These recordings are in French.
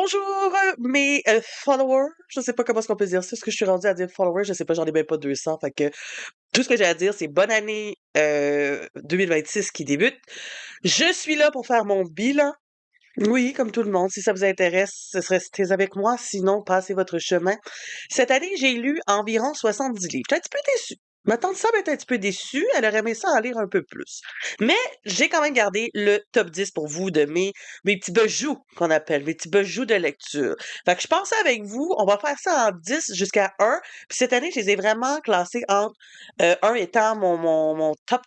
Bonjour, mes followers. Je sais pas comment est-ce qu'on peut dire ça. Est-ce que je suis rendue à dire followers? Je sais pas, j'en ai même pas 200. Fait que tout ce que j'ai à dire, c'est bonne année 2026 qui débute. Je suis là pour faire mon bilan. Oui, comme tout le monde. Si ça vous intéresse, ce serait restez avec moi. Sinon, passez votre chemin. Cette année, j'ai lu environ 70 livres. J'étais un petit peu déçue. Ma tante Sam est un petit peu déçue. Elle aurait aimé ça en lire un peu plus. Mais j'ai quand même gardé le top 10 pour vous de mes petits bijoux qu'on appelle, mes petits bijoux de lecture. Fait que je pensais avec vous, on va faire ça en 10 jusqu'à 1. Puis cette année, je les ai vraiment classés entre 1 étant mon top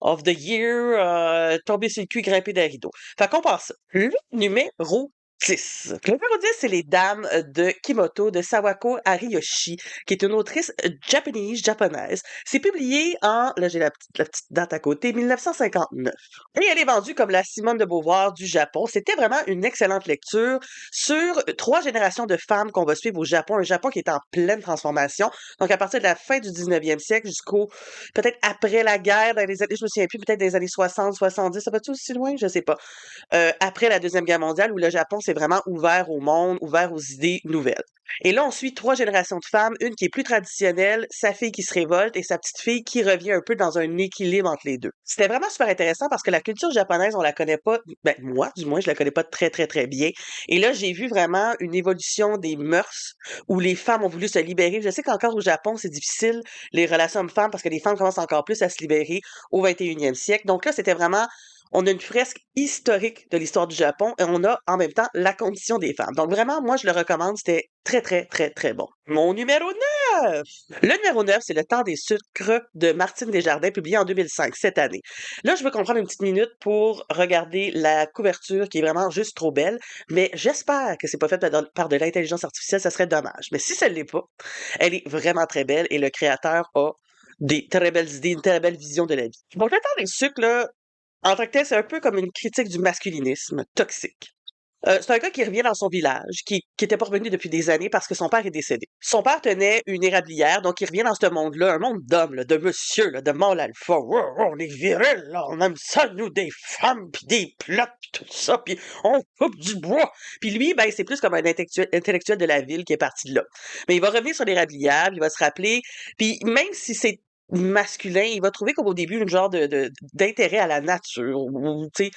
of the year, tomber sur le cul, grimper des rideaux. Fait qu'on passe. Le numéro 10. Le numéro 10, c'est Les Dames de Kimoto de Sawako Ariyoshi, qui est une autrice japonaise. C'est publié en, là j'ai la petite date à côté, 1959. Et elle est vendue comme la Simone de Beauvoir du Japon. C'était vraiment une excellente lecture sur 3 générations de femmes qu'on va suivre au Japon, un Japon qui est en pleine transformation. Donc à partir de la fin du 19e siècle jusqu'au peut-être après la guerre, dans les années, je me souviens plus, peut-être des années 60, 70, ça va-tu aussi loin? Je sais pas. Après la Deuxième Guerre mondiale, où le Japon s'est vraiment ouvert au monde, ouvert aux idées nouvelles. Et là, on suit 3 générations de femmes, une qui est plus traditionnelle, sa fille qui se révolte et sa petite fille qui revient un peu dans un équilibre entre les deux. C'était vraiment super intéressant parce que la culture japonaise, on la connaît pas, ben moi, du moins, je la connais pas très, très, très bien. Et là, j'ai vu vraiment une évolution des mœurs où les femmes ont voulu se libérer. Je sais qu'encore au Japon, c'est difficile, les relations hommes-femmes, parce que les femmes commencent encore plus à se libérer au 21e siècle. Donc là, c'était vraiment on a une fresque historique de l'histoire du Japon et on a en même temps la condition des femmes. Donc vraiment, moi, je le recommande. C'était très, très, très, très bon. Mon numéro 9! Le numéro 9, c'est Le Temps des sucres de Martine Desjardins, publié en 2005, cette année. Là, je veux qu'on prenne une petite minute pour regarder la couverture qui est vraiment juste trop belle, mais j'espère que c'est pas fait par de l'intelligence artificielle, ça serait dommage. Mais si ça ne l'est pas, elle est vraiment très belle et le créateur a des très belles idées, une très belle vision de la vie. Donc, Le Temps des sucres, là, en tant que tel, c'est un peu comme une critique du masculinisme toxique. C'est un gars qui revient dans son village, qui était pas revenu depuis des années parce que son père est décédé. Son père tenait une érablière, donc il revient dans ce monde-là, un monde d'hommes, là, de monsieur, là, de mâle alpha. Wow, wow, on est viril, là, on aime ça, nous, des femmes, puis des plots, puis tout ça, puis on coupe du bois. Puis lui, ben, c'est plus comme un intellectuel de la ville qui est parti de là. Mais il va revenir sur l'érablière, puis il va se rappeler, puis même si c'est masculin, il va trouver comme au début une genre d'intérêt à la nature, ou, tu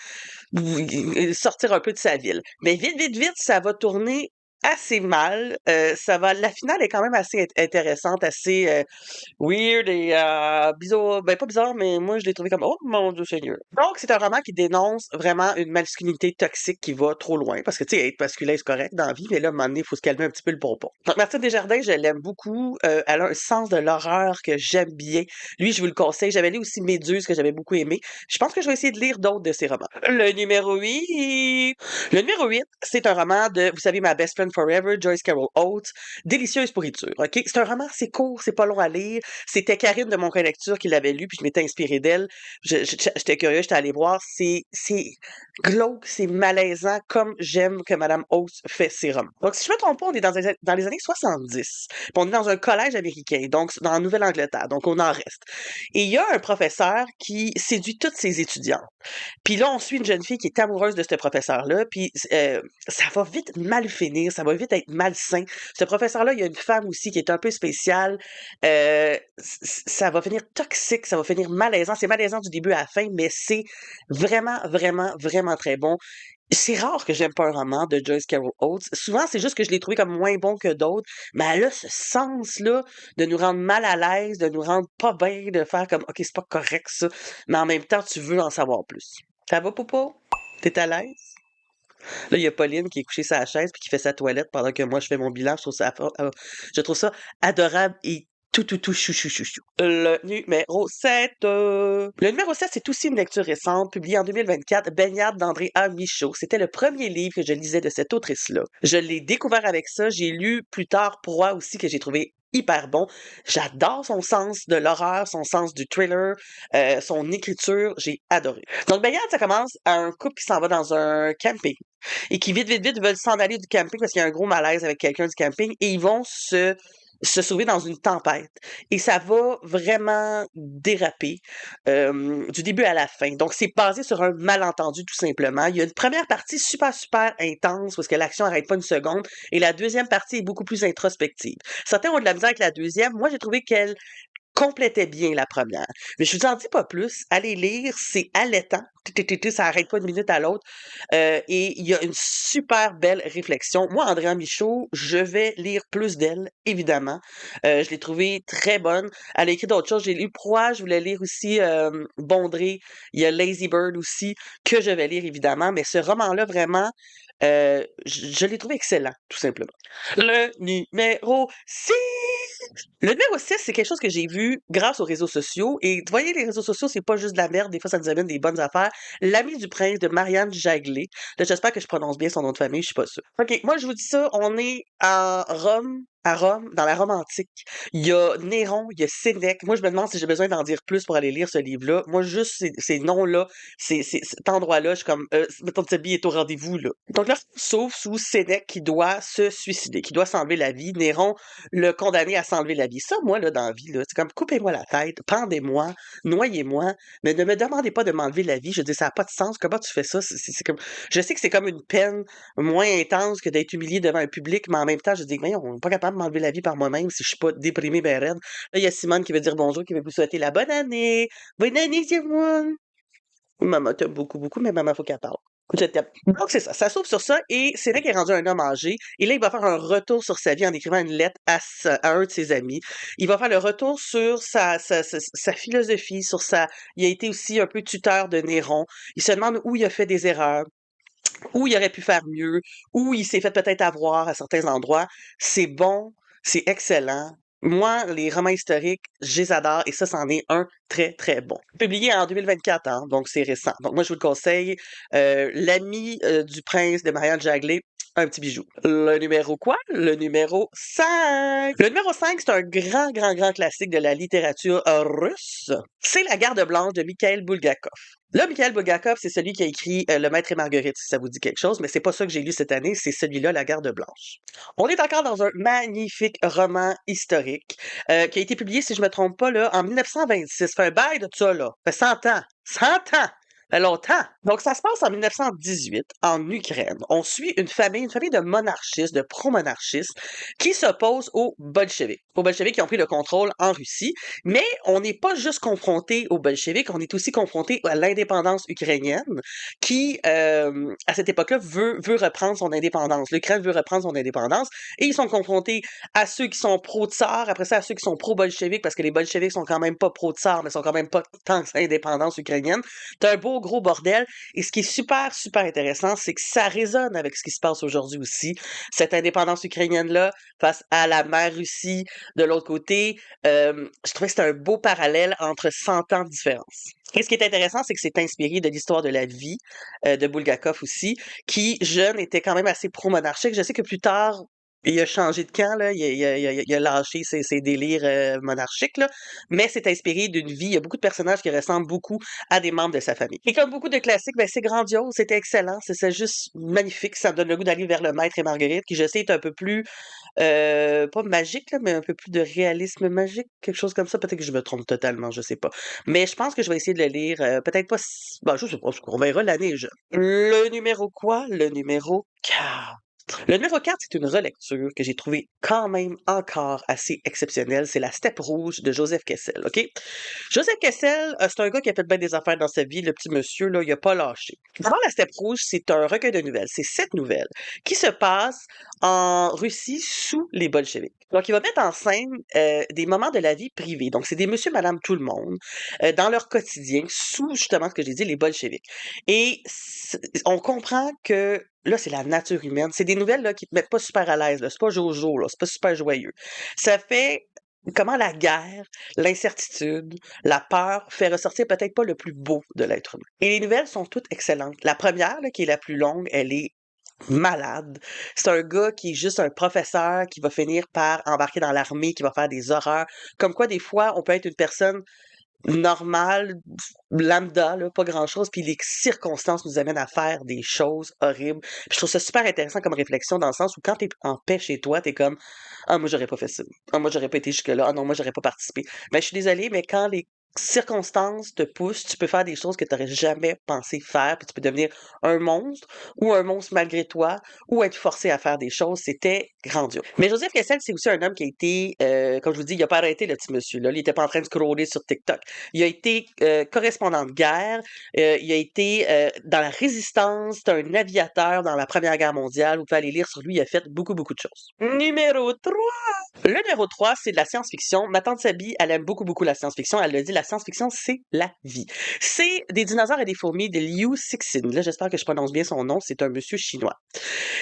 sais, sortir un peu de sa ville. Mais vite, vite, vite, ça va tourner assez mal. La finale est quand même assez intéressante, assez weird et bizarre. Ben, pas bizarre, mais moi, je l'ai trouvé comme, oh mon Dieu Seigneur. Donc, c'est un roman qui dénonce vraiment une masculinité toxique qui va trop loin. Parce que, tu sais, être masculin, c'est correct dans la vie, mais là, à un moment donné, il faut se calmer un petit peu le pompon. Donc, Martine Desjardins, je l'aime beaucoup. Elle a un sens de l'horreur que j'aime bien. Lui, je vous le conseille. J'avais lu aussi Méduse, que j'avais beaucoup aimé. Je pense que je vais essayer de lire d'autres de ses romans. Le numéro 8, c'est un roman de, vous savez, Ma Best Friend Forever, Joyce Carol Oates. Délicieuse pourriture, OK? C'est un roman, c'est court, c'est pas long à lire. C'était Karine de Mon Coin Lecture qui l'avait lu, puis je m'étais inspirée d'elle. J'étais curieux, j'étais allée voir. C'est glauque, c'est malaisant, comme j'aime que Madame Oates fait ses romans. Donc, si je me trompe pas, on est dans les années 70. Puis on est dans un collège américain, donc dans la Nouvelle-Angleterre, donc on en reste. Et il y a un professeur qui séduit toutes ses étudiantes. Puis là, on suit une jeune fille qui est amoureuse de ce professeur-là, puis ça va vite mal finir, ça va vite être malsain. Ce professeur-là, il y a une femme aussi qui est un peu spéciale. Ça va finir toxique, ça va finir malaisant. C'est malaisant du début à la fin, mais c'est vraiment, vraiment, vraiment très bon. C'est rare que j'aime pas un roman de Joyce Carol Oates. Souvent, c'est juste que je l'ai trouvé comme moins bon que d'autres. Mais elle a ce sens-là de nous rendre mal à l'aise, de nous rendre pas bien, de faire comme, OK, c'est pas correct ça. Mais en même temps, tu veux en savoir plus. Ça va, Popo? T'es à l'aise? Là, il y a Pauline qui est couchée sur la chaise puis qui fait sa toilette pendant que moi, je fais mon bilan. Je trouve ça adorable et tout, chou, chou, chou, chou. Le numéro 7. Le numéro 7, c'est aussi une lecture récente, publiée en 2024, Baignade d'André A. Michaud. C'était le premier livre que je lisais de cette autrice-là. Je l'ai découvert avec ça. J'ai lu plus tard Proie aussi, que j'ai trouvé hyper bon. J'adore son sens de l'horreur, son sens du thriller, son écriture. J'ai adoré. Donc, Baignade, ça commence à un couple qui s'en va dans un camping et qui vite, vite, vite veulent s'en aller du camping parce qu'il y a un gros malaise avec quelqu'un du camping et ils vont se se sauver dans une tempête. Et ça va vraiment déraper du début à la fin. Donc, c'est basé sur un malentendu, tout simplement. Il y a une première partie super, super intense, parce que l'action n'arrête pas une seconde, et la deuxième partie est beaucoup plus introspective. Certains ont de la misère avec la deuxième. Moi, j'ai trouvé qu'elle complétait bien la première. Mais je vous en dis pas plus. Allez lire, c'est allaitant. Ça arrête pas d'une minute à l'autre. Et il y a une super belle réflexion. Moi, Andréa Michaud, je vais lire plus d'elle, évidemment. Je l'ai trouvée très bonne. Elle a écrit d'autres choses. J'ai lu Proie, je voulais lire aussi Bondré. Il y a Lazy Bird aussi, que je vais lire, évidemment. Mais ce roman-là, vraiment, je l'ai trouvé excellent, tout simplement. Le numéro 6! Le numéro 6, c'est quelque chose que j'ai vu grâce aux réseaux sociaux. Et vous voyez, les réseaux sociaux, c'est pas juste de la merde. Des fois, ça nous amène des bonnes affaires. L'ami du prince de Marianne Jaglé. Là, j'espère que je prononce bien son nom de famille, je suis pas sûre. OK, moi, je vous dis ça. On est à Rome, dans la Rome antique. Il y a Néron, il y a Sénèque. Moi, je me demande si j'ai besoin d'en dire plus pour aller lire ce livre-là. Moi, juste ces noms-là, cet endroit-là, je suis comme, mettons, Tsebi est au rendez-vous, là. Donc là, sauf sous Sénèque qui doit se suicider, qui doit s'enlever la vie. Néron le condamner à s'enlever la vie. Ça, moi, là, dans la vie, là, c'est comme coupez-moi la tête, pendez-moi, noyez-moi, mais ne me demandez pas de m'enlever la vie. Je dis, ça n'a pas de sens. Comment tu fais ça? C'est comme, je sais que c'est comme une peine moins intense que d'être humilié devant un public, mais en même temps, je dis, mais on n'est pas capable de m'enlever la vie par moi-même si je suis pas déprimé, ben raide. Là, il y a Simone qui veut dire bonjour, qui veut vous souhaiter la bonne année. Bonne année, Simone! Maman t'aime beaucoup, beaucoup, mais maman, faut qu'elle parle. Je t'aime. Donc, c'est ça. Ça s'ouvre sur ça et c'est vrai qu'il est rendu un homme âgé. Et là, il va faire un retour sur sa vie en écrivant une lettre à un de ses amis. Il va faire le retour sur sa philosophie, sur sa... Il a été aussi un peu tuteur de Néron. Il se demande où il a fait des erreurs, où il aurait pu faire mieux, où il s'est fait peut-être avoir à certains endroits. C'est bon, c'est excellent. Moi, les romans historiques, je les adore et ça, c'en est un très, très bon. Publié en 2024, hein, donc c'est récent. Donc moi, je vous le conseille. L'ami du prince de Marianne Jaglé, un petit bijou. Le numéro quoi? Le numéro 5. Le numéro 5, c'est un grand, grand, grand classique de la littérature russe. C'est La Garde blanche de Mikhail Bulgakov. Là, Mikhail Bulgakov, c'est celui qui a écrit Le Maître et Marguerite, si ça vous dit quelque chose, mais c'est pas ça que j'ai lu cette année, c'est celui-là, La Garde blanche. On est encore dans un magnifique roman historique qui a été publié, si je me trompe pas, là, en 1926. Ça fait un bail de ça, là. Ça fait 100 ans. 100 ans! Ça fait longtemps. Donc, ça se passe en 1918, en Ukraine. On suit une famille de monarchistes, de pro-monarchistes, qui s'oppose aux bolcheviks. Aux bolcheviks qui ont pris le contrôle en Russie. Mais on n'est pas juste confronté aux bolcheviks, on est aussi confronté à l'indépendance ukrainienne qui, à cette époque-là, veut reprendre son indépendance. L'Ukraine veut reprendre son indépendance et ils sont confrontés à ceux qui sont pro-tsar, après ça à ceux qui sont pro-bolcheviques, parce que les bolcheviks sont quand même pas pro-tsar, mais sont quand même pas tant que ça indépendance ukrainienne. C'est un beau gros bordel. Et ce qui est super, super intéressant, c'est que ça résonne avec ce qui se passe aujourd'hui aussi. Cette indépendance ukrainienne-là face à la mère Russie de l'autre côté, je trouvais que c'était un beau parallèle entre 100 ans de différence. Et ce qui est intéressant, c'est que c'est inspiré de l'histoire de la vie de Bulgakov aussi, qui, jeune, était quand même assez pro-monarchique. Je sais que plus tard, il a changé de camp, là. Il a lâché ses délires monarchiques, là. Mais c'est inspiré d'une vie. Il y a beaucoup de personnages qui ressemblent beaucoup à des membres de sa famille. Et comme beaucoup de classiques, ben, c'est grandiose, c'était excellent. C'est juste magnifique. Ça me donne le goût d'aller vers Le Maître et Marguerite, qui, je sais, est un peu plus pas magique, là, mais un peu plus de réalisme magique, quelque chose comme ça. Peut-être que je me trompe totalement, je sais pas. Mais je pense que je vais essayer de le lire. Peut-être pas. Bon, je sais pas, on verra l'année. Le numéro quoi? Le numéro 4. Le numéro 4, c'est une relecture que j'ai trouvée quand même encore assez exceptionnelle. C'est La Steppe rouge de Joseph Kessel, OK? Joseph Kessel, c'est un gars qui a fait bien des affaires dans sa vie, le petit monsieur, là, il a pas lâché. D'abord, La Steppe rouge, c'est un recueil de nouvelles. C'est 7 nouvelles qui se passent en Russie sous les bolcheviks. Donc, il va mettre en scène des moments de la vie privée. Donc, c'est des monsieur, madame, tout le monde, dans leur quotidien, sous justement ce que j'ai dit, les bolcheviks. Et on comprend que là, c'est la nature humaine. C'est des nouvelles là, qui te mettent pas super à l'aise. Là. C'est pas jojo, là. C'est pas super joyeux. Ça fait comment la guerre, l'incertitude, la peur fait ressortir peut-être pas le plus beau de l'être humain. Et les nouvelles sont toutes excellentes. La première, là, qui est la plus longue, elle est malade. C'est un gars qui est juste un professeur qui va finir par embarquer dans l'armée, qui va faire des horreurs. Comme quoi, des fois, on peut être une personne normal, lambda, là, pas grand-chose, puis les circonstances nous amènent à faire des choses horribles. Puis je trouve ça super intéressant comme réflexion dans le sens où quand t'es en paix chez toi, t'es comme ah moi j'aurais pas fait ça. Ah moi j'aurais pas été jusque-là. Ah non, moi j'aurais pas participé. Mais je suis désolée, mais quand les circonstances te poussent, tu peux faire des choses que tu n'aurais jamais pensé faire, puis tu peux devenir un monstre ou un monstre malgré toi ou être forcé à faire des choses. C'était grandiose. Mais Joseph Kessel, c'est aussi un homme qui a été, comme je vous dis, il a pas arrêté le petit monsieur là. Il était pas en train de scroller sur TikTok. Il a été correspondant de guerre. Il a été dans la résistance. C'est un aviateur dans la Première Guerre mondiale. Vous pouvez aller lire sur lui. Il a fait beaucoup, beaucoup de choses. Numéro 3. Le numéro 3, c'est de la science-fiction. Ma tante Sabi, elle aime beaucoup, beaucoup la science-fiction. Elle le dit, la science-fiction, c'est la vie. C'est des dinosaures et des fourmis de Liu Cixin. Là, j'espère que je prononce bien son nom. C'est un monsieur chinois.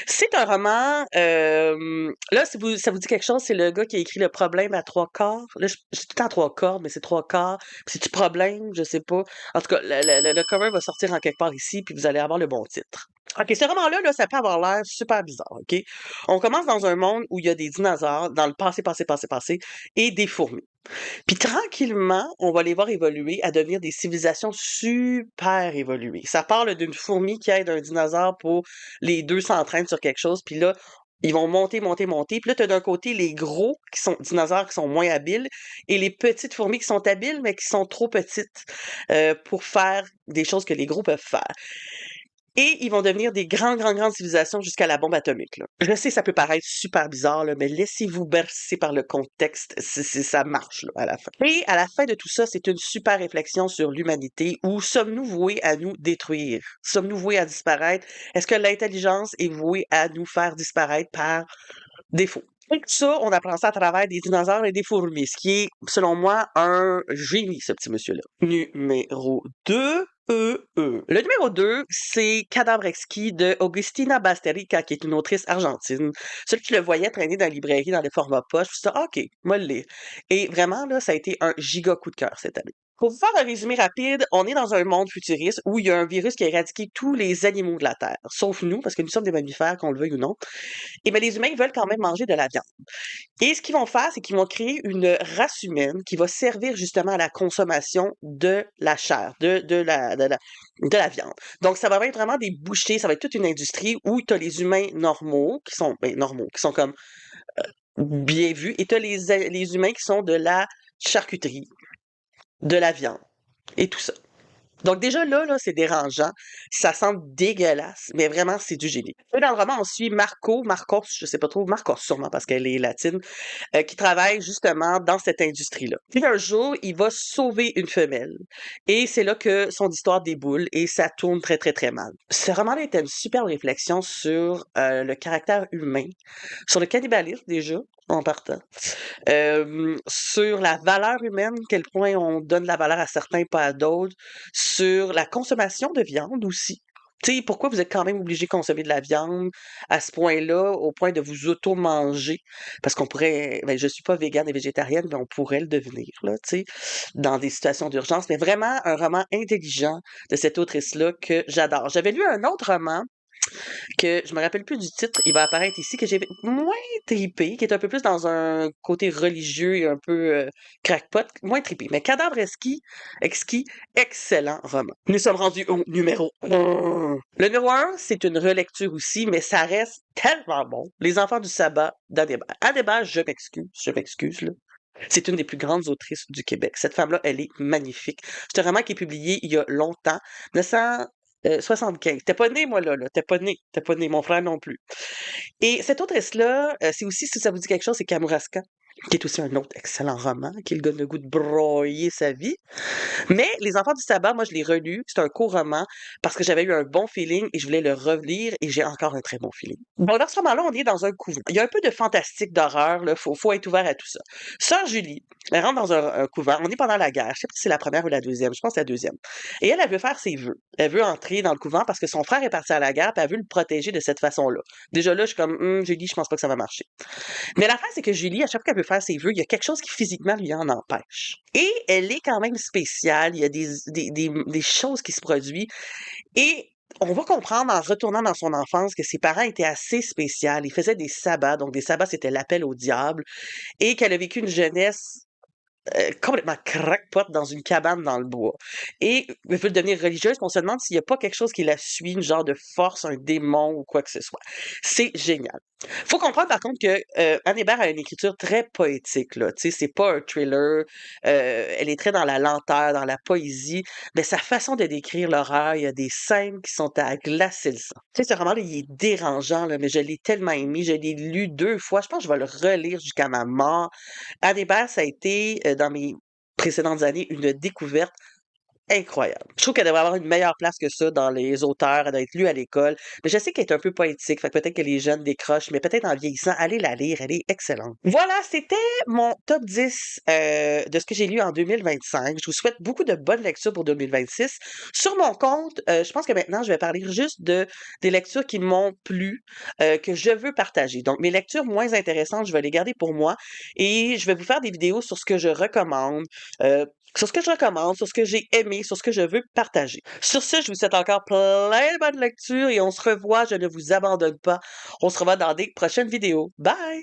C'est un roman. Là, si ça vous dit quelque chose, c'est le gars qui a écrit Le problème à trois quarts. Là, j'ai tout le temps trois cordes, mais c'est trois quarts. Puis c'est-tu problème? Je sais pas. En tout cas, le cover va sortir en quelque part ici, puis vous allez avoir le bon titre. OK, ce roman-là, là, ça peut avoir l'air super bizarre, OK? On commence dans un monde où il y a des dinosaures, dans le passé, et des fourmis. Puis tranquillement, on va les voir évoluer à devenir des civilisations super évoluées. Ça parle d'une fourmi qui aide un dinosaure pour les deux s'entraînent sur quelque chose, puis là, ils vont monter. Puis là, tu as d'un côté les gros qui sont dinosaures qui sont moins habiles et les petites fourmis qui sont habiles, mais qui sont trop petites pour faire des choses que les gros peuvent faire. Et ils vont devenir des grandes civilisations jusqu'à la bombe atomique, là. Je sais, ça peut paraître super bizarre, là, mais laissez-vous bercer par le contexte. Ça marche, là, à la fin. Et à la fin de tout ça, c'est une super réflexion sur l'humanité. Où sommes-nous voués à nous détruire? Sommes-nous voués à disparaître? Est-ce que l'intelligence est vouée à nous faire disparaître par défaut? Et tout ça, on apprend ça à travers des dinosaures et des fourmis, ce qui est, selon moi, un génie, ce petit monsieur-là. Numéro 2. Le numéro 2, c'est Cadavre exquis de Augustina Basterica, qui est une autrice argentine. Celui qui le voyait traîner dans la librairie dans les formats poche, je me suis dit, ah, OK, moi le lire. Et vraiment, là, ça a été un giga coup de cœur cette année. Pour vous faire un résumé rapide, on est dans un monde futuriste où il y a un virus qui a éradiqué tous les animaux de la Terre, sauf nous, parce que nous sommes des mammifères, qu'on le veuille ou non. Et bien, les humains veulent quand même manger de la viande. Et ce qu'ils vont faire, c'est qu'ils vont créer une race humaine qui va servir justement à la consommation de la chair, de la viande. Donc, ça va être vraiment des bouchers, ça va être toute une industrie où tu as les humains normaux, qui sont normaux, qui sont comme bien vus, et tu as les humains qui sont de la charcuterie, de la viande, et tout ça. Donc déjà là, c'est dérangeant. Ça sent dégueulasse, mais vraiment, c'est du génie. Et dans le roman, on suit Marcos, je sais pas trop, Marcos sûrement parce qu'elle est latine, qui travaille justement dans cette industrie-là. Puis un jour, il va sauver une femelle. Et c'est là que son histoire déboule et ça tourne très, très, très mal. Ce roman-là était une superbe réflexion sur le caractère humain, sur le cannibalisme déjà, en partant, sur la valeur humaine, quel point on donne la valeur à certains, pas à d'autres, sur la consommation de viande aussi. Tu sais, pourquoi vous êtes quand même obligé de consommer de la viande à ce point-là, au point de vous auto-manger? Parce qu'on pourrait, ben, je suis pas végane et végétarienne, mais on pourrait le devenir, là, tu sais, dans des situations d'urgence. Mais vraiment, un roman intelligent de cette autrice-là que j'adore. J'avais lu un autre roman que je me rappelle plus du titre, il va apparaître ici, que j'ai moins tripé, qui est un peu plus dans un côté religieux et un peu crackpot, moins tripé. Mais Cadavre exquis, excellent roman. Nous sommes rendus au numéro 1. Le numéro 1, c'est une relecture aussi, mais ça reste tellement bon. Les enfants du sabbat d'Adébert. Adébert, je m'excuse, là. C'est une des plus grandes autrices du Québec. Cette femme-là, elle est magnifique. C'est un roman qui est publié il y a longtemps, 1975. T'es pas né, moi, là. T'es pas né. T'es pas né. Mon frère non plus. Et cette autrice-là, c'est aussi, si ça vous dit quelque chose, c'est Kamouraska, qui est aussi un autre excellent roman, qui le donne le goût de broyer sa vie. Mais Les Enfants du sabbat, moi, je l'ai relu. C'est un court roman parce que j'avais eu un bon feeling et je voulais le relire et j'ai encore un très bon feeling. Bon, dans ce roman-là, on est dans un couvent. Il y a un peu de fantastique, d'horreur, là. Faut être ouvert à tout ça. Sœur Julie, elle rentre dans un couvent. On est pendant la guerre. Je sais pas si c'est la première ou la deuxième. Je pense que c'est la deuxième. Et elle veut faire ses vœux. Elle veut entrer dans le couvent parce que son frère est parti à la guerre et elle veut le protéger de cette façon-là. Déjà là, je suis comme, Julie, je pense pas que ça va marcher. Mais l'affaire, c'est que Julie, à chaque fois qu'elle veut faire ses vœux, il y a quelque chose qui physiquement lui en empêche. Et elle est quand même spéciale. Il y a des choses qui se produisent. Et on va comprendre en retournant dans son enfance que ses parents étaient assez spéciaux. Ils faisaient des sabbats. Donc, des sabbats, c'était l'appel au diable. Et qu'elle a vécu une jeunesse complètement crackpot dans une cabane dans le bois. Et elle veut devenir religieuse, puis on se demande s'il y a pas quelque chose qui la suit, une genre de force, un démon ou quoi que ce soit. C'est génial. Faut comprendre par contre que Anne Hébert a une écriture très poétique, là. Tu sais, c'est pas un thriller. Elle est très dans la lenteur, dans la poésie. Mais sa façon de décrire l'horreur, il y a des scènes qui sont à glacer le sang. Tu sais, ce roman-là, il est dérangeant, là, mais je l'ai tellement aimé. Je l'ai lu 2 fois. Je pense que je vais le relire jusqu'à ma mort. Anne Hébert, ça a été, dans mes précédentes années, une découverte incroyable. Je trouve qu'elle devrait avoir une meilleure place que ça dans les auteurs. Elle doit être lue à l'école. Mais je sais qu'elle est un peu poétique, fait que peut-être que les jeunes décrochent, mais peut-être en vieillissant, allez la lire, elle est excellente. Voilà, c'était mon top 10 de ce que j'ai lu en 2025. Je vous souhaite beaucoup de bonnes lectures pour 2026. Sur mon compte, je pense que maintenant, je vais parler juste des lectures qui m'ont plu, que je veux partager. Donc, mes lectures moins intéressantes, je vais les garder pour moi et je vais vous faire des vidéos sur ce que je recommande, sur ce que j'ai aimé, sur ce que je veux partager. Sur ce, je vous souhaite encore plein de bonnes lectures et on se revoit, je ne vous abandonne pas. On se revoit dans des prochaines vidéos. Bye!